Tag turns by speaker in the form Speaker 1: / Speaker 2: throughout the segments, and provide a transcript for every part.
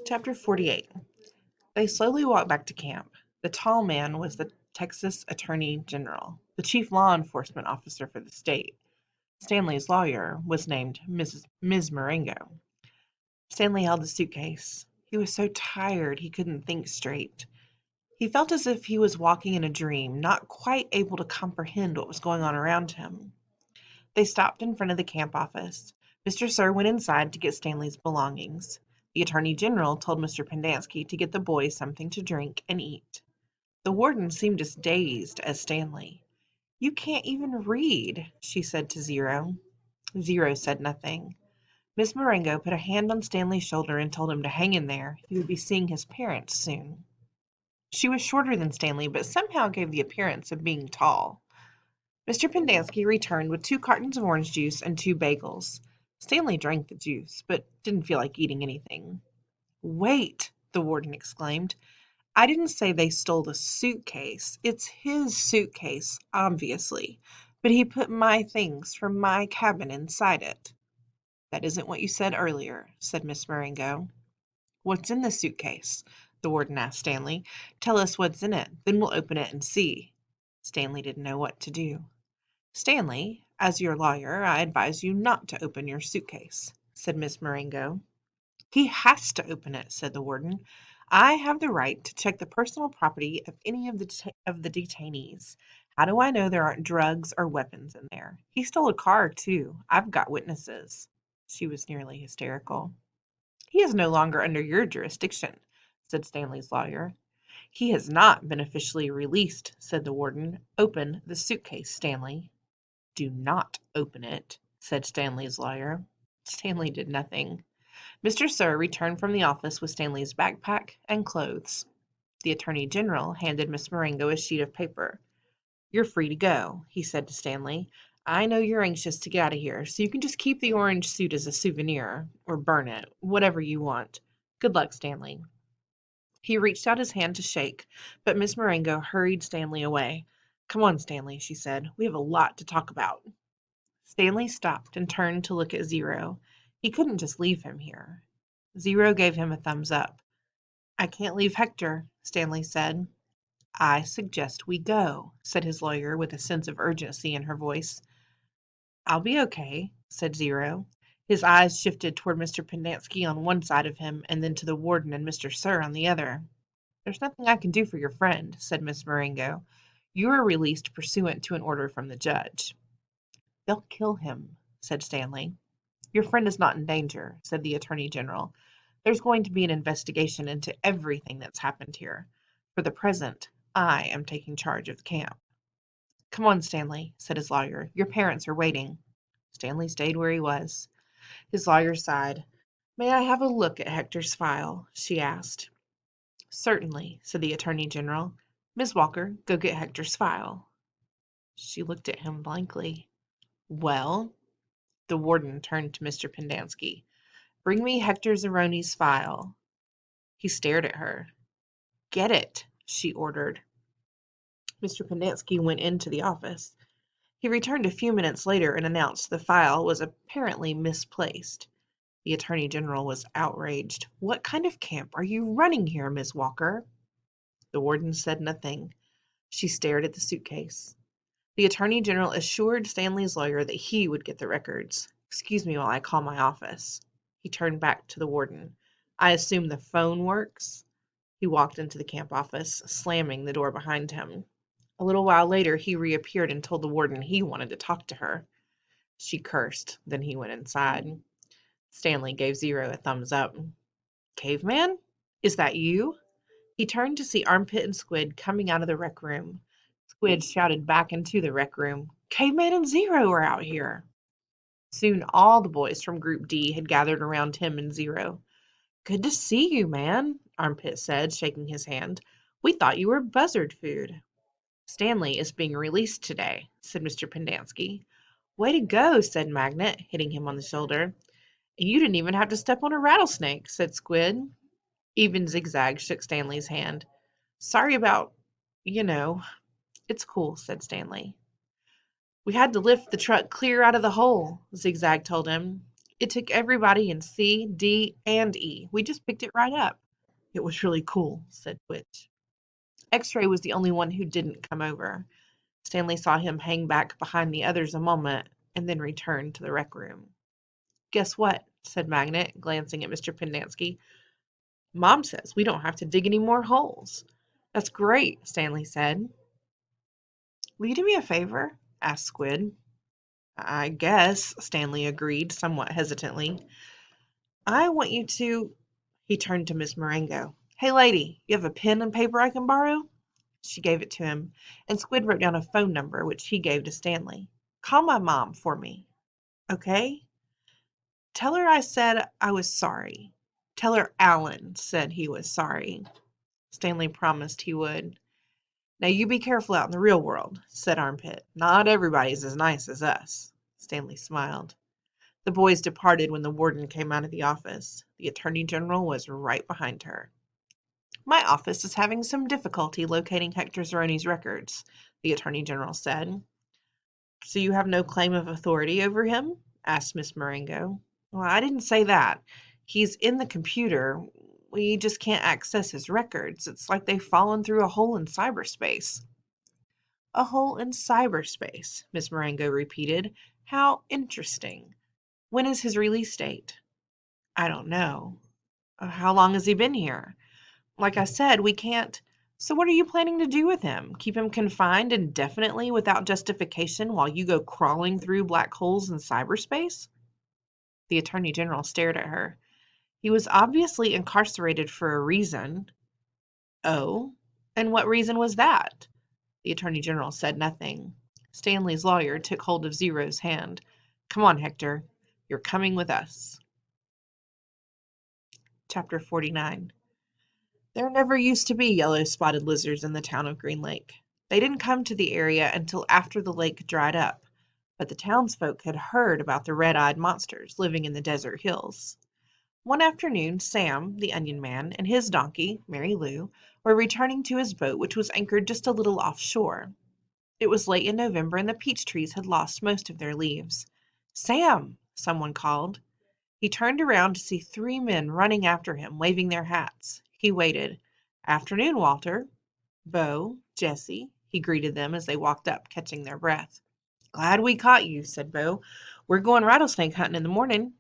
Speaker 1: Chapter 48. They slowly walked back to camp. The tall man was the Texas Attorney General, the chief law enforcement officer for the state. Stanley's lawyer was named Ms. Marengo. Stanley held the suitcase. He was so tired he couldn't think straight. He felt as if he was walking in a dream, not quite able to comprehend what was going on around him. They stopped in front of the camp office. Mr. Sir went inside to get Stanley's belongings. The Attorney General told Mr. Pendanski to get the boys something to drink and eat. The warden seemed as dazed as Stanley. "You can't even read," she said to Zero. Zero said nothing. Miss Marengo put a hand on Stanley's shoulder and told him to hang in there. He would be seeing his parents soon. She was shorter than Stanley, but somehow gave the appearance of being tall. Mr. Pendanski returned with 2 cartons of orange juice and 2 bagels. Stanley drank the juice, but didn't feel like eating anything. "Wait!" the warden exclaimed. "I didn't say they stole the suitcase. It's his suitcase, obviously, but he put my things from my cabin inside it." "That isn't what you said earlier," said Miss Marengo. "What's in the suitcase?" the warden asked Stanley. "Tell us what's in it, then we'll open it and see." Stanley didn't know what to do. "Stanley, as your lawyer, I advise you not to open your suitcase," said Miss Marengo. "He has to open it," said the warden. "I have the right to check the personal property of any of the detainees. How do I know there aren't drugs or weapons in there? He stole a car, too. I've got witnesses." She was nearly hysterical. "He is no longer under your jurisdiction," said Stanley's lawyer. "He has not been officially released," said the warden. "Open the suitcase, Stanley." "Do not open it," said Stanley's lawyer. Stanley did nothing. Mr. Sir returned from the office with Stanley's backpack and clothes. The Attorney General handed Miss Marengo a sheet of paper. "You're free to go," he said to Stanley. "I know you're anxious to get out of here, so you can just keep the orange suit as a souvenir, or burn it, whatever you want. Good luck, Stanley." He reached out his hand to shake, but Miss Marengo hurried Stanley away. "Come on, Stanley," she said. "We have a lot to talk about." Stanley stopped and turned to look at Zero. He couldn't just leave him here. Zero gave him a thumbs up. "I can't leave Hector," Stanley said. "I suggest we go," said his lawyer with a sense of urgency in her voice. "I'll be okay," said Zero. His eyes shifted toward Mr. Pendanski on one side of him and then to the warden and Mr. Sir on the other. "There's nothing I can do for your friend," said Miss Marengo. "You are released pursuant to an order from the judge." "They'll kill him," said Stanley. "Your friend is not in danger," said the Attorney General. "There's going to be an investigation into everything that's happened here. For the present, I am taking charge of the camp." "Come on, Stanley," said his lawyer. "Your parents are waiting." Stanley stayed where he was. His lawyer sighed. "May I have a look at Hector's file?" she asked. "Certainly," said the Attorney General. "Ms. Walker, go get Hector's file." She looked at him blankly. "Well?" The warden turned to Mr. Pendanski. "Bring me Hector Zeroni's file." He stared at her. "Get it," she ordered. Mr. Pendanski went into the office. He returned a few minutes later and announced the file was apparently misplaced. The Attorney General was outraged. "What kind of camp are you running here, Ms. Walker?" The warden said nothing. She stared at the suitcase. The Attorney General assured Stanley's lawyer that he would get the records. "Excuse me while I call my office." He turned back to the warden. "I assume the phone works?" He walked into the camp office, slamming the door behind him. A little while later he reappeared and told the warden he wanted to talk to her. She cursed, then he went inside. Stanley gave Zero a thumbs up. "Caveman? Is that you?" He turned to see Armpit and Squid coming out of the rec room. Squid shouted back into the rec room, "Caveman and Zero are out here." Soon all the boys from Group D had gathered around him and Zero. "Good to see you, man," Armpit said, shaking his hand. "We thought you were buzzard food." "Stanley is being released today," said Mr. Pendanski. "Way to go," said Magnet, hitting him on the shoulder. "And you didn't even have to step on a rattlesnake," said Squid. Even Zigzag shook Stanley's hand. "Sorry about, you know." "It's cool," said Stanley. "We had to lift the truck clear out of the hole," Zigzag told him. It took everybody in C, D, and E. We just picked it right up. It was really cool, said Twitch. X-Ray was the only one who didn't come over. Stanley saw him hang back behind the others a moment and then return to the rec room. Guess what? Said Magnet, glancing at Mr. Pendanski. Mom says we don't have to dig any more holes. That's great, Stanley said. Will you do me a favor? Asked Squid. I guess, Stanley agreed, somewhat hesitantly. I want you to... He turned to Miss Marengo. Hey, lady, you have a pen and paper I can borrow? She gave it to him, and Squid wrote down a phone number, which he gave to Stanley. Call my mom for me. Okay? Tell her I said I was sorry. Tell her Alan said he was sorry. Stanley promised he would. Now you be careful out in the real world, said Armpit. Not everybody's as nice as us. Stanley smiled. The boys departed when the warden came out of the office. The Attorney General was right behind her. My office is having some difficulty locating Hector Zeroni's records, the Attorney General said. So you have no claim of authority over him? Asked Miss Marengo. Well, I didn't say that. He's in the computer. We just can't access his records. It's like they've fallen through a hole in cyberspace. A hole in cyberspace, Miss Marengo repeated. How interesting. When is his release date? I don't know. How long has he been here? Like I said, we can't... So what are you planning to do with him? Keep him confined indefinitely without justification while you go crawling through black holes in cyberspace? The Attorney General stared at her. He was obviously incarcerated for a reason. Oh? And what reason was that? The Attorney General said nothing. Stanley's lawyer took hold of Zero's hand. Come on, Hector. You're coming with us. Chapter 49. There never used to be yellow-spotted lizards in the town of Green Lake. They didn't come to the area until after the lake dried up, but the townsfolk had heard about the red-eyed monsters living in the desert hills. One afternoon, Sam, the onion man, and his donkey, Mary Lou, were returning to his boat, which was anchored just a little offshore. It was late in November, and the peach trees had lost most of their leaves. Sam! Someone called. He turned around to see 3 men running after him, waving their hats. He waited. Afternoon, Walter. Bo, Jessie, he greeted them as they walked up, catching their breath. Glad we caught you, said Bo. We're going rattlesnake hunting in the morning.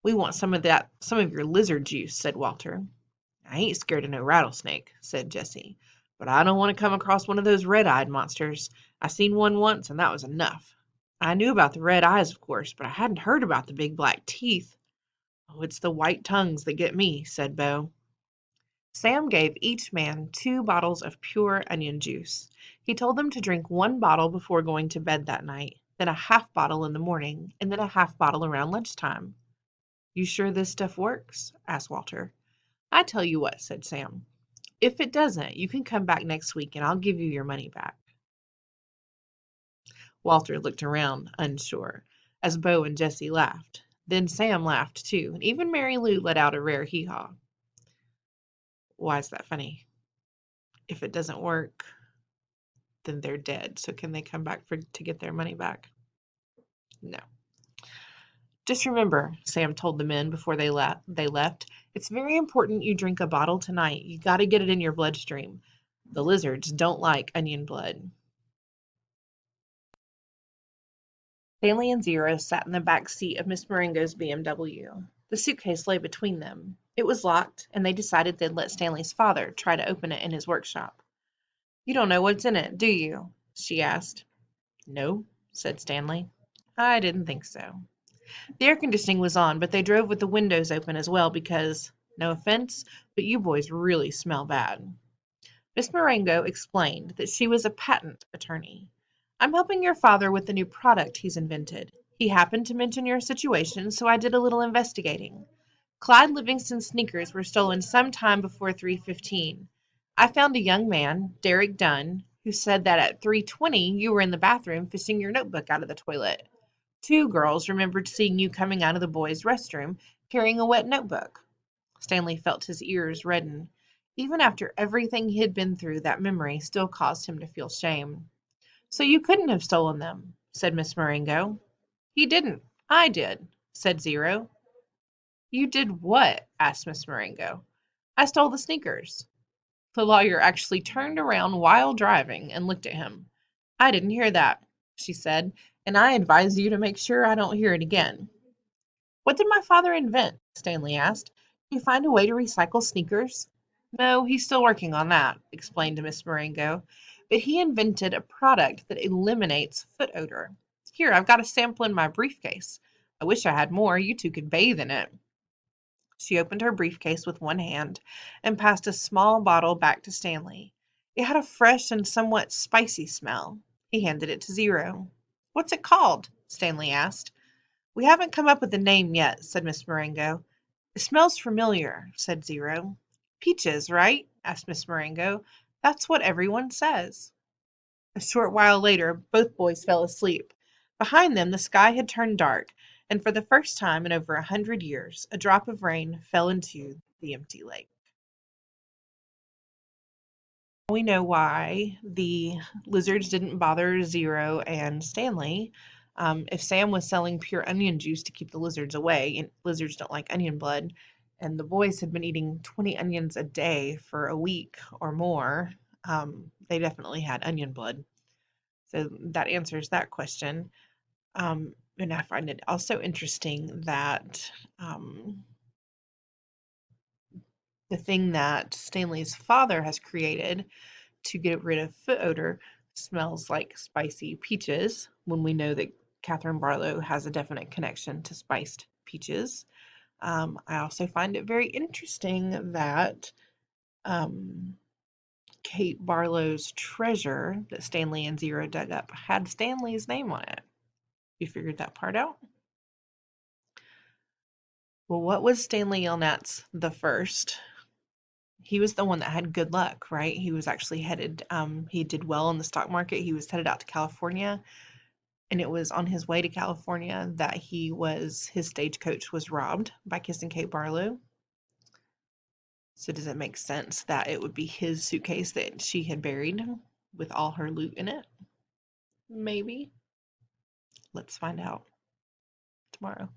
Speaker 1: We want some of your lizard juice, said Walter. I ain't scared of no rattlesnake, said Jessie. But I don't want to come across one of those red-eyed monsters. I seen one once, and that was enough. I knew about the red eyes, of course, but I hadn't heard about the big black teeth. Oh, it's the white tongues that get me, said Bo. Sam gave each man 2 bottles of pure onion juice. He told them to drink 1 bottle before going to bed that night, then a half bottle in the morning, and then a half bottle around lunchtime. You sure this stuff works? Asked Walter. I tell you what, said Sam. If it doesn't, you can come back next week and I'll give you your money back. Walter looked around, unsure, as Bo and Jessie laughed. Then Sam laughed too, and even Mary Lou let out a rare hee-haw. Why is that funny? If it doesn't work, then they're dead. So can they come back to get their money back? No. Just remember, Sam told the men before they left, it's very important you drink a bottle tonight. You got to get it in your bloodstream. The lizards don't like onion blood. Stanley and Zero sat in the back seat of Miss Marengo's BMW. The suitcase lay between them. It was locked, and they decided they'd let Stanley's father try to open it in his workshop. You don't know what's in it, do you? She asked. No, said Stanley. I didn't think so. The air conditioning was on, but they drove with the windows open as well because, no offense, but you boys really smell bad. Miss Marengo explained that she was a patent attorney. I'm helping your father with the new product he's invented. He happened to mention your situation, so I did a little investigating. Clyde Livingston's sneakers were stolen sometime before 3:15. I found a young man, Derek Dunn, who said that at 3:20 you were in the bathroom fishing your notebook out of the toilet. 2 girls remembered seeing you coming out of the boys' restroom carrying a wet notebook. Stanley felt his ears redden. Even after everything he had been through, that memory still caused him to feel shame. So you couldn't have stolen them, said Miss Marengo. He didn't. I did, said Zero. You did what? Asked Miss Marengo. I stole the sneakers. The lawyer actually turned around while driving and looked at him. I didn't hear that, she said, and I advise you to make sure I don't hear it again. What did my father invent? Stanley asked. Did he find a way to recycle sneakers? No, he's still working on that, explained Miss Marengo. But he invented a product that eliminates foot odor. Here, I've got a sample in my briefcase. I wish I had more. You two could bathe in it. She opened her briefcase with one hand and passed a small bottle back to Stanley. It had a fresh and somewhat spicy smell. He handed it to Zero. What's it called? Stanley asked. We haven't come up with a name yet, said Miss Marengo. It smells familiar, said Zero. Peaches, right? Asked Miss Marengo. That's what everyone says. A short while later, both boys fell asleep. Behind them, the sky had turned dark, and for the first time in over 100 years, a drop of rain fell into the empty lake. We know why the lizards didn't bother Zero and Stanley. If Sam was selling pure onion juice to keep the lizards away, and lizards don't like onion blood, and the boys had been eating 20 onions a day for a week or more, they definitely had onion blood. So that answers that question. And I find it also interesting that the thing that Stanley's father has created to get rid of foot odor smells like spicy peaches, when we know that Catherine Barlow has a definite connection to spiced peaches. I also find it very interesting that Kate Barlow's treasure that Stanley and Zero dug up had Stanley's name on it. You figured that part out? Well, what was Stanley Yelnats the first? He was the one that had good luck, right? He was actually headed, he did well in the stock market. He was headed out to California, and it was on his way to California that his stagecoach was robbed by Kissing Kate Barlow. So does it make sense that it would be his suitcase that she had buried with all her loot in it? Maybe. Let's find out tomorrow.